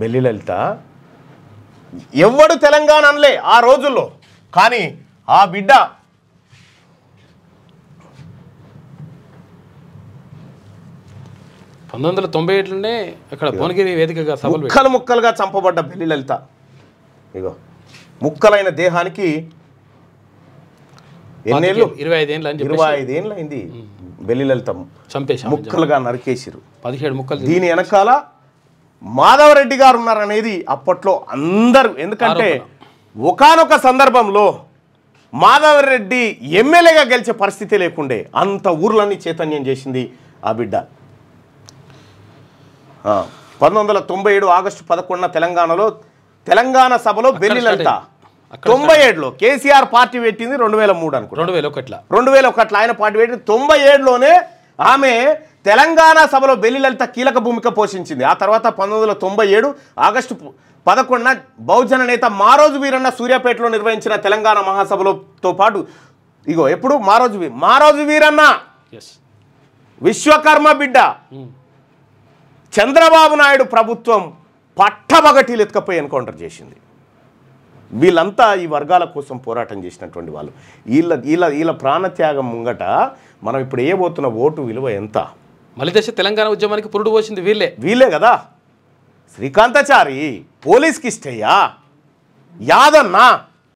Belly లలిత ఎవడు తెలంగాణ అనలే ఆ రోజుల్లో. కానీ ఆ బిడ్డ 1997లోనే అక్కడ భువనగిరి వేదికగా సభలు ముక్కలు ముక్కలుగా చంపబడ్డ బెల్లి లలిత. ఇగో ముక్కలైన దేహానికి ఎన్నేళ్ళు? 25 ఏళ్ళు అయింది. బెల్లి లలిత చంపేశారు, ముక్కలుగా నరికేసిరు. 17 ముక్కలు. దీని వెనకాల మాధవరెడ్డి గారు ఉన్నారనేది అప్పట్లో అందరూ. ఎందుకంటే ఒకానొక సందర్భంలో మాధవరెడ్డి ఎమ్మెల్యేగా గెలిచే పరిస్థితి లేకుండే, అంత ఊర్లన్నీ చైతన్యం చేసింది ఆ బిడ్డ. 1997 ఆగస్టు 11 తెలంగాణలో తెలంగాణ సభలో బెల్లి లలిత. 97లో కేసీఆర్ పార్టీ పెట్టింది 2003 అనుకో, 2001 ఆయన పార్టీ పెట్టింది. 97లోనే ఆమె తెలంగాణ సభలో బెల్లి లలిత కీలక భూమిక పోషించింది. ఆ తర్వాత 1997 ఆగస్టు 11 బహుజన నేత మారోజు వీరన్న సూర్యాపేటలో నిర్వహించిన తెలంగాణ మహాసభలతో పాటు ఇగో ఎప్పుడు మారోజు వీరన్న విశ్వకర్మ బిడ్డ చంద్రబాబు నాయుడు ప్రభుత్వం పట్టబగటీలు ఎత్తుకపోయి ఎన్కౌంటర్ చేసింది. వీళ్ళంతా ఈ వర్గాల కోసం పోరాటం చేసినటువంటి వాళ్ళు. వీళ్ళ ప్రాణత్యాగం ముంగట మనం ఇప్పుడు పోతున్న ఓటు విలువ ఎంత? మలిదశ తెలంగాణ ఉద్యమానికి పురుడు పోసింది వీళ్ళే కదా. శ్రీకాంతాచారి, పోలీస్కి ఇష్టయ్యా, యాదన్న,